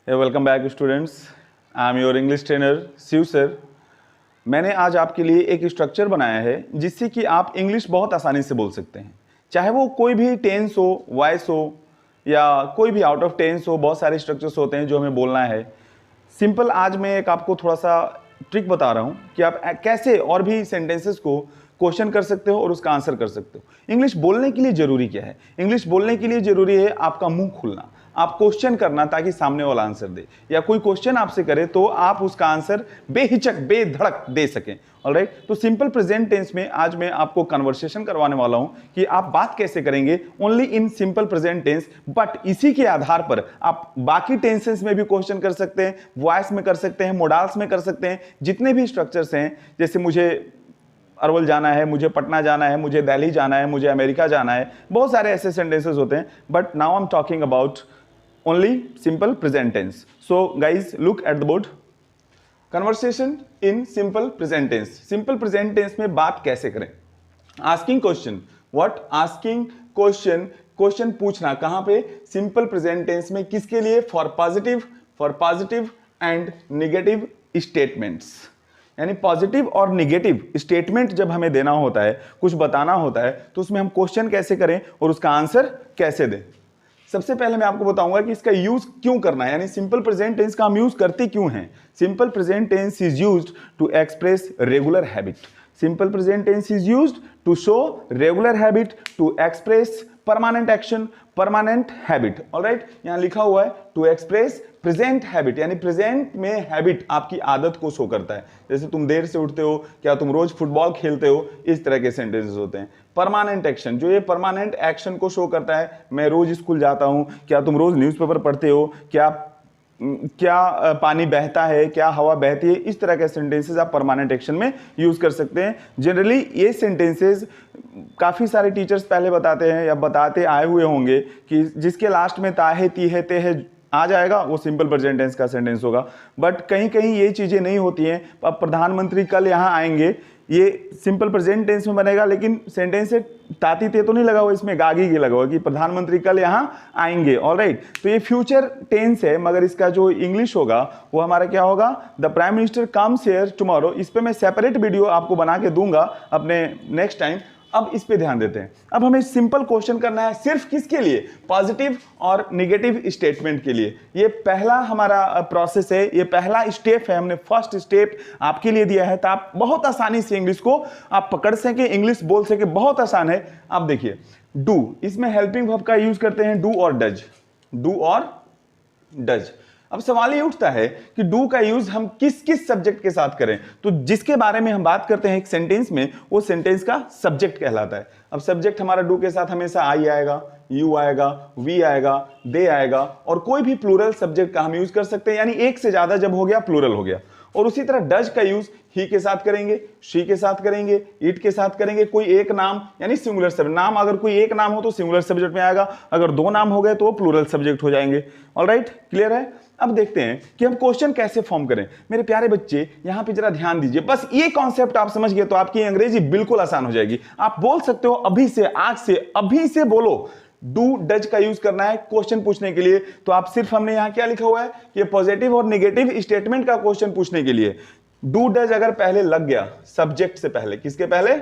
Welcome back students. I am your English trainer Shiv sir. मैंने आज आपके लिए एक स्ट्रक्चर बनाया है जिससे कि आप इंग्लिश बहुत आसानी से बोल सकते हैं, चाहे वो कोई भी टेंस हो, वॉइस हो या कोई भी आउट ऑफ टेंस हो। बहुत सारे स्ट्रक्चर्स होते हैं जो हमें बोलना है। सिंपल आज मैं एक आपको थोड़ा सा ट्रिक बता रहा हूँ कि आप कैसे और भी सेंटेंसेस को क्वेश्चन कर सकते हो और उसका आंसर कर सकते हो। इंग्लिश बोलने के लिए जरूरी क्या है? इंग्लिश बोलने के लिए जरूरी है आपका मुंह खुलना, आप क्वेश्चन करना ताकि सामने वाला आंसर दे, या कोई क्वेश्चन आपसे करे तो आप उसका आंसर बेहिचक बेधड़क दे सकें। ऑलराइट, तो सिंपल प्रेजेंट टेंस में आज मैं आपको कन्वर्सेशन करवाने वाला हूं कि आप बात कैसे करेंगे only in simple present tense. But इसी के आधार पर आप बाकी टेंसेस में भी क्वेश्चन कर सकते हैं, वॉइस में कर सकते हैं, मोडाल्स में कर सकते हैं, जितने भी स्ट्रक्चर्स हैं। जैसे मुझे अरवल जाना है, मुझे पटना जाना है, मुझे दिल्ली जाना है, मुझे अमेरिका जाना है, बहुत सारे ऐसे सेंटेंसेस होते हैं। But now I am talking about only simple present tense. So guys, look at the board. Conversation in simple present tense. Simple present tense में बात कैसे करें? Asking question. What? Asking question. Question पूछना कहाँ पे? Simple present tense में किसके लिए? For positive and negative statements. यानी पॉजिटिव और निगेटिव स्टेटमेंट जब हमें देना होता है, कुछ बताना होता है, तो उसमें हम क्वेश्चन कैसे करें और उसका आंसर कैसे दें। सबसे पहले मैं आपको बताऊंगा कि इसका यूज क्यों करना है, यानी सिंपल प्रेजेंट टेंस का हम यूज करते क्यों हैं। Simple present tense is used to express regular habit. Simple present tense is used to show regular habit, to express permanent action, permanent habit. Alright, यहां लिखा हुआ है टू एक्सप्रेस प्रेजेंट हैबिट, यानी प्रेजेंट में habit आपकी आदत को show करता है। जैसे तुम देर से उठते हो, क्या तुम रोज फुटबॉल खेलते हो, इस तरह के सेंटेंसेस होते हैं। परमानेंट एक्शन, जो ये परमानेंट एक्शन को शो करता है, मैं रोज स्कूल जाता हूं, क्या तुम रोज न्यूज़पेपर पढ़ते हो, क्या पानी बहता है, क्या हवा बहती है, इस तरह के सेंटेंसेस आप परमानेंट एक्शन में यूज कर सकते हैं। जनरली ये सेंटेंसेस काफी सारे टीचर्स पहले बताते हैं या बताते आए हुए होंगे कि जिसके लास्ट में ता है, ती है, ते है आ जाएगा, वो सिंपल प्रेजेंट टेंस का सेंटेंस होगा। बट कहीं कहीं ये चीजें नहीं होती हैं। अब प्रधानमंत्री कल यहाँ आएंगे, ये सिंपल प्रेजेंट टेंस में बनेगा, लेकिन सेंटेंस से ताती ते तो नहीं लगा हुआ, इसमें गागी की लगा हुआ कि प्रधानमंत्री कल यहाँ आएंगे। ऑलराइट, तो ये फ्यूचर टेंस है, मगर इसका जो इंग्लिश होगा वो हमारा क्या होगा? The prime minister comes here tomorrow. इस पे मैं सेपरेट वीडियो आपको बना के दूंगा अपने नेक्स्ट टाइम। अब इस पे ध्यान देते हैं। अब हमें सिंपल क्वेश्चन करना है, सिर्फ किसके लिए? पॉजिटिव और निगेटिव स्टेटमेंट के लिए। ये पहला हमारा प्रोसेस है, ये पहला स्टेप है। हमने फर्स्ट स्टेप आपके लिए दिया है, तो आप बहुत आसानी से इंग्लिश को आप पकड़ सके, इंग्लिश बोल सके। बहुत आसान है। आप देखिए, डू, इसमें हेल्पिंग वर्ब का यूज करते हैं, डू और डज। डू और डज। अब सवाल ये उठता है कि डू का यूज हम किस किस सब्जेक्ट के साथ करें। तो जिसके बारे में हम बात करते हैं एक सेंटेंस में, वो सेंटेंस का सब्जेक्ट कहलाता है। अब सब्जेक्ट हमारा डू के साथ हमेशा आई आएगा, यू आएगा, वी आएगा, दे आएगा, और कोई भी प्लूरल सब्जेक्ट का हम यूज कर सकते हैं, यानी एक से ज्यादा जब हो गया प्लूरल हो गया। और उसी तरह डज का यूज ही के साथ करेंगे, शी के साथ करेंगे, इट के साथ करेंगे। कोई एक नाम यानी सिंगुलर सब्जेक्ट, नाम अगर कोई एक नाम हो तो सिंगुलर सब्जेक्ट में आएगा, अगर दो नाम हो गए तो वो प्लूरल सब्जेक्ट हो जाएंगे। ऑलराइट, क्लियर है? अब देखते हैं कि हम क्वेश्चन कैसे फॉर्म करें। मेरे प्यारे बच्चे, यहां पे जरा ध्यान दीजिए, बस ये कॉन्सेप्ट आप समझ गए तो आपकी अंग्रेजी बिल्कुल आसान हो जाएगी। आप बोल सकते हो अभी से, आज से, अभी से बोलो। डू डज का यूज करना है क्वेश्चन पूछने के लिए, तो आप सिर्फ, हमने यहां क्या लिखा हुआ है कि पॉजिटिव और नेगेटिव स्टेटमेंट का क्वेश्चन पूछने के लिए डू डज अगर पहले लग गया, सब्जेक्ट से पहले, किसके पहले?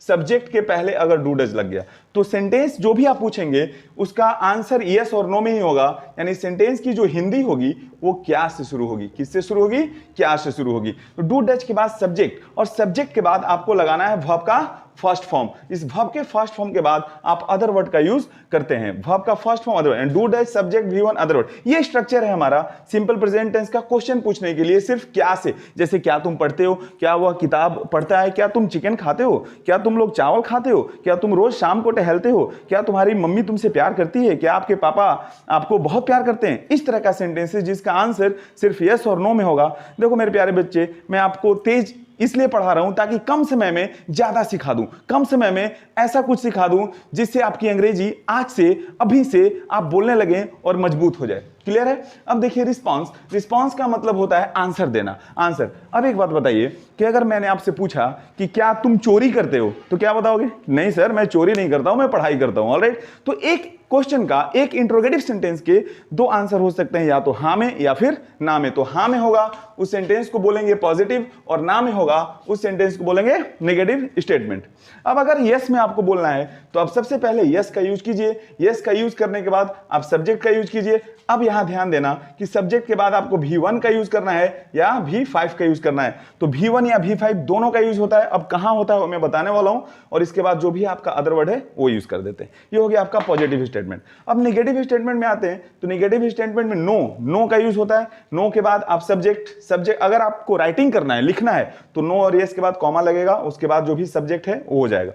सब्जेक्ट के पहले अगर डू डज लग गया, तो सेंटेंस जो भी आप पूछेंगे उसका आंसर यस और नो में ही होगा। यानी सेंटेंस की जो हिंदी होगी वो क्या से शुरू होगी, किससे शुरू होगी? क्या से शुरू होगी। तो डू डज के बाद सब्जेक्ट, और सब्जेक्ट के बाद आपको लगाना है वर्ब का फर्स्ट फॉर्म। इस वर्ब के फर्स्ट फॉर्म के बाद आप अदर वर्ड का यूज करते हैं। वर्ब का first form other word, do does subject V one other word. ये स्ट्रक्चर है हमारा सिंपल प्रेजेंट टेंस का क्वेश्चन पूछने के लिए सिर्फ क्या से। जैसे क्या तुम पढ़ते हो, क्या वह किताब पढ़ता है, क्या तुम चिकन खाते हो, क्या तुम लोग चावल खाते हो, क्या तुम रोज शाम को टहलते हो, क्या तुम्हारी मम्मी तुमसे प्यार करती है, क्या आपके पापा आपको बहुत प्यार करते हैं। इस तरह का सेंटेंस है जिसका आंसर सिर्फ यस और नो में होगा। देखो मेरे प्यारे बच्चे, मैं आपको तेज इसलिए पढ़ा रहा हूं ताकि कम समय में ज्यादा सिखा दूं, कम समय में ऐसा कुछ सिखा दूं जिससे आपकी अंग्रेजी आज से, अभी से आप बोलने लगें और मजबूत हो जाए। क्लियर है? अब देखिए रिस्पॉन्स, रिस्पॉन्स का मतलब होता है आंसर देना, आंसर। अब एक बात बताइए कि अगर मैंने आपसे पूछा कि क्या तुम चोरी करते हो, तो क्या बताओगे? नहीं सर, मैं चोरी नहीं करता हूं, मैं पढ़ाई करता हूं। ऑलराइट, तो एक क्वेश्चन का, एक इंट्रोगेटिव सेंटेंस के दो आंसर हो सकते हैं, या तो हां में या फिर ना में। तो हां में होगा उस सेंटेंस को बोलेंगे पॉजिटिव, और ना में होगा उस सेंटेंस को बोलेंगे नेगेटिव स्टेटमेंट। अब अगर यस में आपको बोलना है तो आप सबसे पहले यस का यूज कीजिए, यस का यूज करने के बाद आप सब्जेक्ट का यूज कीजिए। अब यहां ध्यान देना कि सब्जेक्ट के बाद आपको V1 का यूज करना है या V5 का यूज करना है। तो V1 या V5 दोनों का यूज होता है। अब कहां होता है वो मैं बताने वाला हूं, और इसके बाद जो भी आपका अदर वर्ड है वो यूज कर देते हैं। ये हो गया आपका पॉजिटिव स्टेटमेंट। अब नेगेटिव स्टेटमेंट में आते हैं, तो नेगेटिव स्टेटमेंट में नो का यूज होता है। नो के बाद आप सब्जेक्ट अगर आपको राइटिंग करना है, लिखना है, तो नो और यस के बाद कॉमा लगेगा, उसके बाद जो भी सब्जेक्ट है वो हो जाएगा।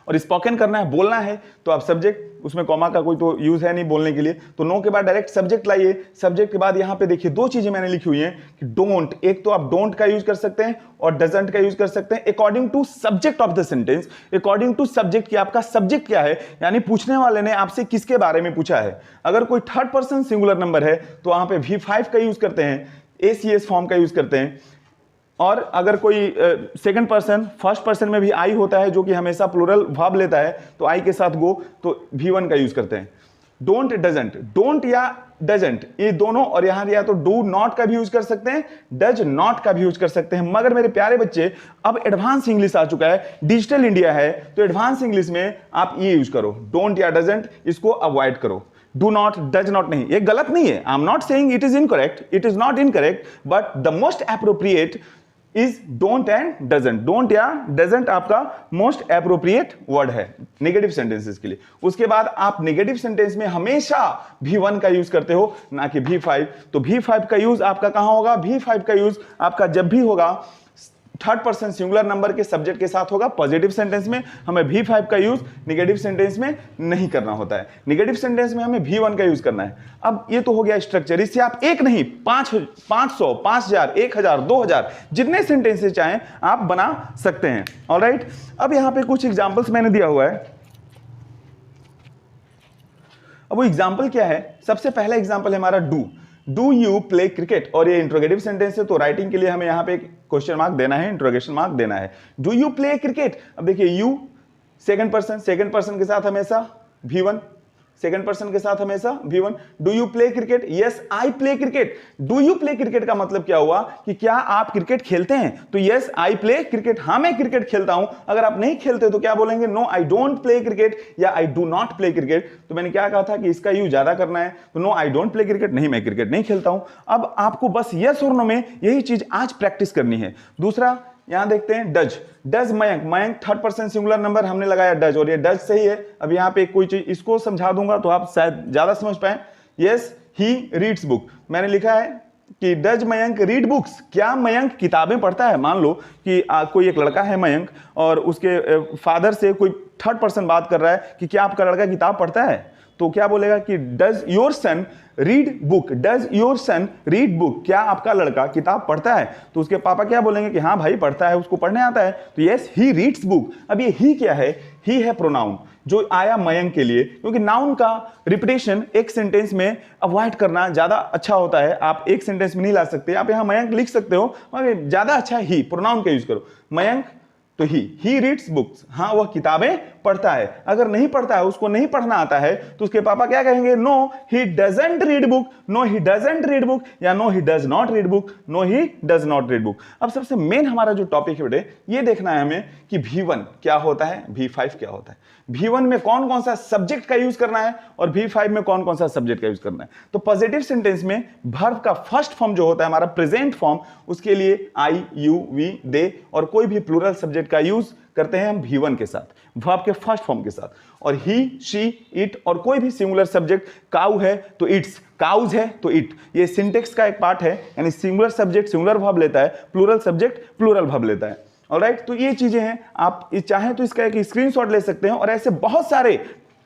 और स्पोकन करना है, बोलना है, तो आप सब्जेक्ट, उसमें कॉमा का कोई तो यूज है नहीं बोलने के लिए, तो नो के बाद डायरेक्ट सब्जेक्ट लाइए। सब्जेक्ट के बाद यहां पे देखिए दो चीजें मैंने लिखी हुई हैं कि डोंट, एक तो आप डोंट का यूज कर सकते हैं और डजंट का यूज कर सकते हैं according to subject of the sentence. According to subject, की आपका सब्जेक्ट क्या है, यानी पूछने वाले ने आपसे किसके बारे में पूछा है। अगर कोई थर्ड पर्सन सिंगुलर नंबर है तो वहां पे V5 का यूज करते हैं, ACS फॉर्म का यूज करते हैं। और अगर कोई सेकंड पर्सन, फर्स्ट पर्सन में भी आई होता है जो कि हमेशा प्लूरल वर्ब लेता है, तो आई के साथ गो, तो V1 का यूज करते हैं। डोंट, डजंट, डोंट या डजंट ये दोनों, और यहां या तो डू नॉट का भी यूज कर सकते हैं, डज नॉट का भी यूज कर सकते हैं। मगर मेरे प्यारे बच्चे, अब एडवांस इंग्लिश आ चुका है, डिजिटल इंडिया है, तो एडवांस इंग्लिश में आप ये यूज करो, डोंट या डजंट, इसको अवॉइड करो। डू नॉट, डज नॉट नहीं, ये गलत नहीं है। I am not saying it is incorrect, it is not incorrect, but the most appropriate is don't and doesn't. Don't या डजंट आपका मोस्ट एप्रोप्रिएट वर्ड है नेगेटिव सेंटेंसेस के लिए। उसके बाद आप नेगेटिव सेंटेंस में हमेशा V1 का यूज करते हो, ना कि V5। तो V5 का यूज आपका कहां होगा? V5 का यूज आपका जब भी होगा थर्ड पर्सन सिंगुलर नंबर के सब्जेक्ट के साथ होगा। पॉजिटिव सेंटेंस में हमें V5 का यूज नेगेटिव सेंटेंस में नहीं करना होता है। नेगेटिव सेंटेंस में हमें V1 का यूज करना है। अब ये तो हो गया स्ट्रक्चर। इससे आप एक नहीं, 500, 5000, 1000, 2000 जितने सेंटेंसेस चाहें आप बना सकते हैं। ऑलराइट, अब यहां पे कुछ एग्जांपल्स मैंने दिया हुआ है। अब वो एग्जाम्पल क्या है? सबसे पहला एग्जाम्पल है हमारा डू यू प्ले क्रिकेट, और ये इंट्रोगेटिव सेंटेंस है, तो राइटिंग के लिए हमें यहां पे एक क्वेश्चन मार्क देना है, इंट्रोगेशन मार्क देना है। डू यू प्ले क्रिकेट, अब देखिए यू सेकंड पर्सन के साथ हमेशा V1, सेकंड पर्सन के साथ हमेशा V1। Do you play cricket? Yes I play cricket. Do you play cricket का मतलब क्या हुआ कि क्या आप क्रिकेट खेलते हैं? तो यस आई प्ले क्रिकेट, हाँ मैं क्रिकेट खेलता हूं। अगर आप नहीं खेलते तो क्या बोलेंगे? No I don't play cricket या I do not play cricket. तो मैंने क्या कहा था कि इसका यूज ज्यादा करना है, तो no I don't play cricket, नहीं मैं क्रिकेट नहीं खेलता हूं। अब आपको बस यस और नो में यही चीज आज प्रैक्टिस करनी है। दूसरा यहां देखते हैं does Mayank, Mayank third person singular number हमने लगाया डज, और ये डज सही है। अब यहां पे कोई चीज इसको समझा दूंगा तो आप शायद ज्यादा समझ पाए। यस ही रीड्स बुक, मैंने लिखा है कि डज मयंक रीड बुक्स, क्या मयंक किताबें पढ़ता है? मान लो कि कोई एक लड़का है मयंक, और उसके फादर से कोई थर्ड पर्सन बात कर रहा है कि क्या आपका लड़का किताब पढ़ता है? तो क्या बोलेगा कि does your son read book, does your son read book, क्या आपका लड़का किताब पढ़ता है? तो उसके पापा क्या बोलेंगे कि हाँ भाई पढ़ता है, उसको पढ़ने आता है। तो यस ही रीड्स बुक। अब ये ही क्या है? ही है प्रोनाउन जो आया मयंक के लिए, क्योंकि नाउन का रिपीटेशन एक सेंटेंस में अवॉइड करना ज्यादा अच्छा होता है। आप एक सेंटेंस में नहीं ला सकते, आप यहां मयंक लिख सकते हो, मगर ज्यादा अच्छा ही प्रोनाउन का यूज करो। मयंक तो ही रीड्स बुक्स, हाँ वह किताबें पढ़ता है। अगर नहीं पढ़ता है, उसको नहीं पढ़ना आता है, तो उसके पापा क्या कहेंगे? No he doesn't read book, no he doesn't read book, या no he does not read book, no he does not read book. अब सबसे मेन हमारा जो टॉपिक है बेटे, ये देखना है हमें कि V1 क्या होता है, V5 क्या होता है। V1 में कौन कौन सा सब्जेक्ट का यूज करना है और V5 में कौन कौन सा सब्जेक्ट का यूज करना है। तो पॉजिटिव सेंटेंस में वर्ब का फर्स्ट फॉर्म जो होता है हमारा प्रेजेंट फॉर्म, उसके लिए आई, यू, वी, दे और कोई भी प्लूरल सब्जेक्ट का यूज करते हैं हम V1 के साथ, वर्ब के फर्स्ट फॉर्म के साथ। और ही, शी, इट और कोई भी सिंगुलर सब्जेक्ट, काउ है तो इट्स, काउज है तो इट। ये सिंटेक्स का एक पार्ट है, यानी सिंगुलर सब्जेक्ट सिंगुलर वर्ब लेता है, प्लूरल सब्जेक्ट प्लूरल वर्ब लेता है। ऑलराइट, तो ये चीजें हैं। आप चाहें तो इसका एक स्क्रीनशॉट ले सकते हैं, और ऐसे बहुत सारे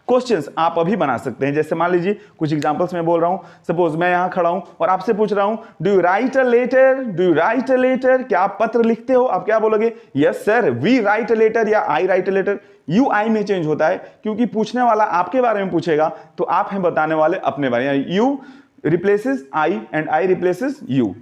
क्वेश्चंस आप अभी बना सकते हैं। जैसे मान लीजिए कुछ एग्जांपल्स मैं बोल रहा हूं, सपोज मैं यहां खड़ा हूं और आपसे पूछ रहा हूं do you write a letter, do you write a letter, क्या आप पत्र लिखते हो? आप क्या बोलोगे? Yes sir we write a letter या I write a letter. You I में चेंज होता है, क्योंकि पूछने वाला आपके बारे में पूछेगा तो आप हैं बताने वाले अपने बारे में। You replaces I and I replaces you,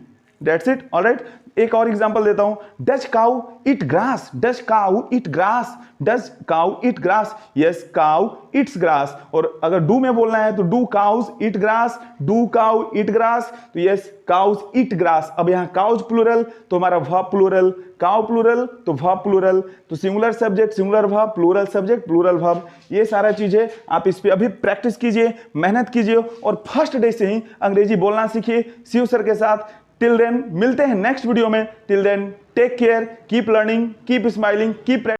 that's it. Alright, एक और एग्जांपल देता हूं, does cow eat grass, does cow eat grass, does cow eat grass, yes cow eats grass. और अगर डू में बोलना है तो do cows eat grass, do cow eat grass, तो यस काउज ईट ग्रास। अब यहां काउज प्लूरल तो हमारा वर्ब प्लूरल, काउ प्लूरल तो वर्ब प्लूरल, तो singular subject singular verb, plural subject plural verb. ये सारा चीजें आप इस पे अभी प्रैक्टिस कीजिए, मेहनत कीजिए और फर्स्ट डे से ही अंग्रेजी बोलना सीखिए शिव सर के साथ। टिल देन मिलते हैं नेक्स्ट वीडियो में। Till then take care, keep learning, keep smiling, keep